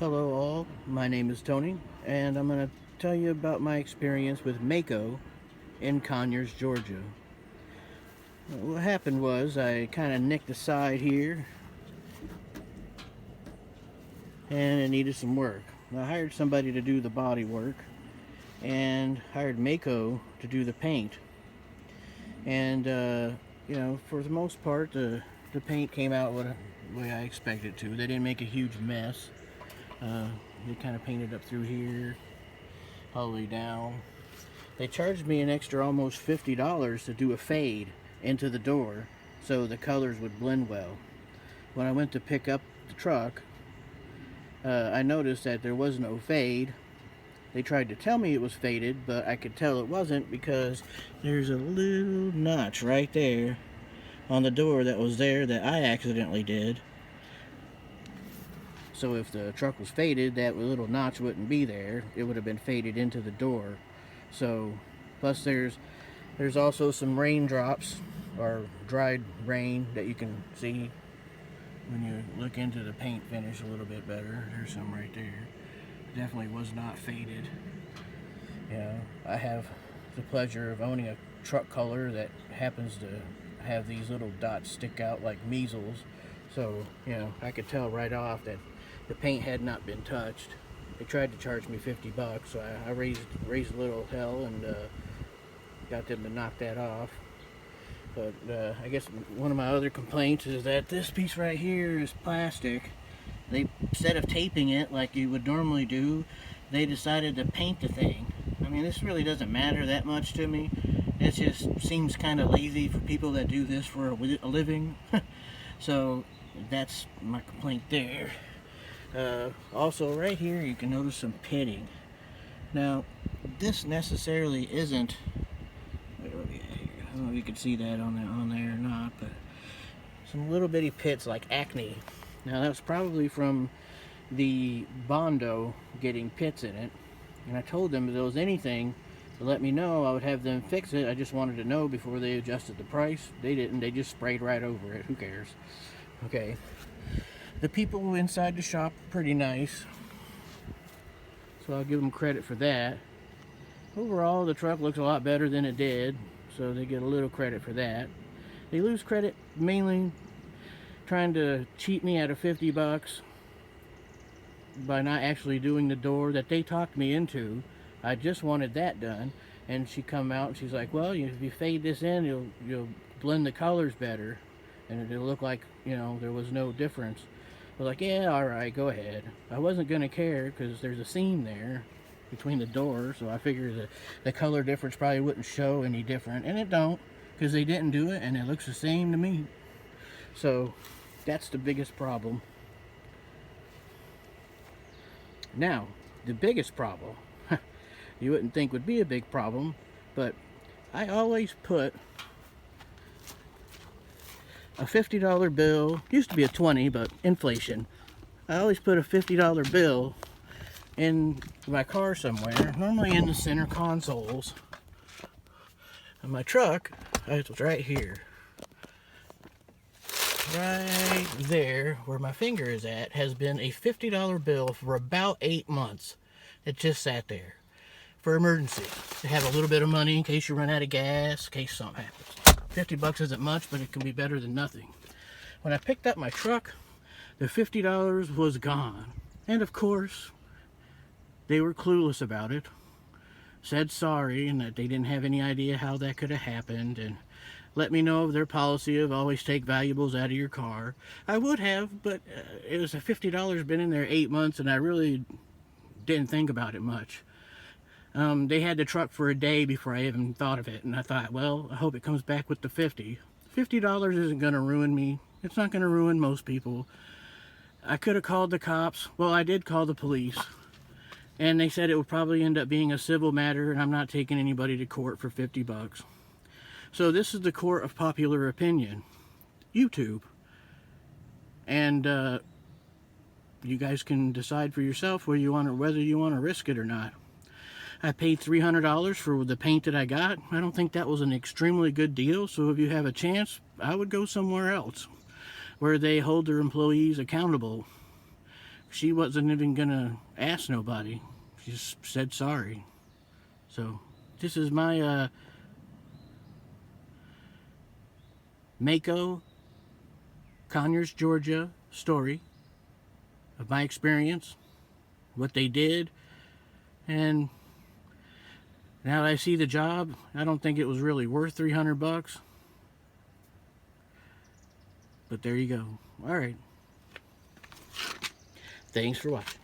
Hello all, my name is Tony, and I'm going to tell you about my experience with Macco in Conyers, Georgia. What happened was I kind of nicked the side here and it needed some work. I hired somebody to do the body work and hired Macco to do the paint. And, for the most part, the paint came out the way I expected it to. They didn't make a huge mess. They kind of painted up through here, all the way down. They charged me an extra almost $50 to do a fade into the door so the colors would blend well. When I went to pick up the truck, I noticed that there was no fade. They tried to tell me it was faded, but I could tell it wasn't because there's a little notch right there on the door that was there that I accidentally did. So if the truck was faded, that little notch wouldn't be there. It would have been faded into the door. So, plus there's also some raindrops or dried rain that you can see when you look into the paint finish a little bit better. There's some right there. Definitely was not faded. I have the pleasure of owning a truck color that happens to have these little dots stick out like measles. So, I could tell right off that the paint had not been touched. They tried to charge me $50, so I raised a little hell and got them to knock that off. But I guess one of my other complaints is that this piece right here is plastic. They, instead of taping it like you would normally do, they decided to paint the thing. I mean, this really doesn't matter that much to me. It just seems kind of lazy for people that do this for a living. So that's my complaint there. Also right here you can notice some pitting. Now this necessarily isn't, I don't know if you can see that on there or not, but some little bitty pits like acne. Now that's probably from the Bondo getting pits in it, and I told them if there was anything to let me know, I would have them fix it. I just wanted to know before they adjusted the price. They didn't. They just sprayed right over it. Who cares? Okay. The people inside the shop are pretty nice, so I'll give them credit for that. Overall, the truck looks a lot better than it did, so they get a little credit for that. They lose credit mainly trying to cheat me out of $50 by not actually doing the door that they talked me into. I just wanted that done, and she come out and she's like, well, if you fade this in, you'll blend the colors better, and it'll look like, there was no difference. I was like, yeah, alright, go ahead. I wasn't going to care because there's a seam there between the doors, so I figured that the color difference probably wouldn't show any different, and it don't, because they didn't do it, and it looks the same to me. So that's the biggest problem. Now, the biggest problem, you wouldn't think would be a big problem, but I always put a $50 bill, used to be a 20, but inflation. I always put a $50 bill in my car somewhere, normally in the center consoles. And my truck, it's right here. Right there, where my finger is at, has been a $50 bill for about 8 months. It just sat there for emergency. To have a little bit of money in case you run out of gas, in case something happens. $50 isn't much, but it can be better than nothing. When I picked up my truck, the $50 was gone. And of course, they were clueless about it. Said sorry and that they didn't have any idea how that could have happened, and let me know of their policy of always take valuables out of your car. I would have, but it was a $50 been in there 8 months, and I really didn't think about it much. They had the truck for a day before I even thought of it, and I thought, well, I hope it comes back with the $50. $50 isn't going to ruin me. It's not going to ruin most people. I could have called the cops. Well, I did call the police, and they said it would probably end up being a civil matter, and I'm not taking anybody to court for $50. So this is the court of popular opinion, YouTube, and you guys can decide for yourself whether you want to risk it or not. I paid $300 for the paint that I got. I don't think that was an extremely good deal, so if you have a chance, I would go somewhere else where they hold their employees accountable she wasn't even gonna ask nobody. She just said sorry. So this is my Macco, Conyers, Georgia story of my experience, what they did, and now that I see the job, I don't think it was really worth 300 bucks. But there you go. All right. Thanks for watching.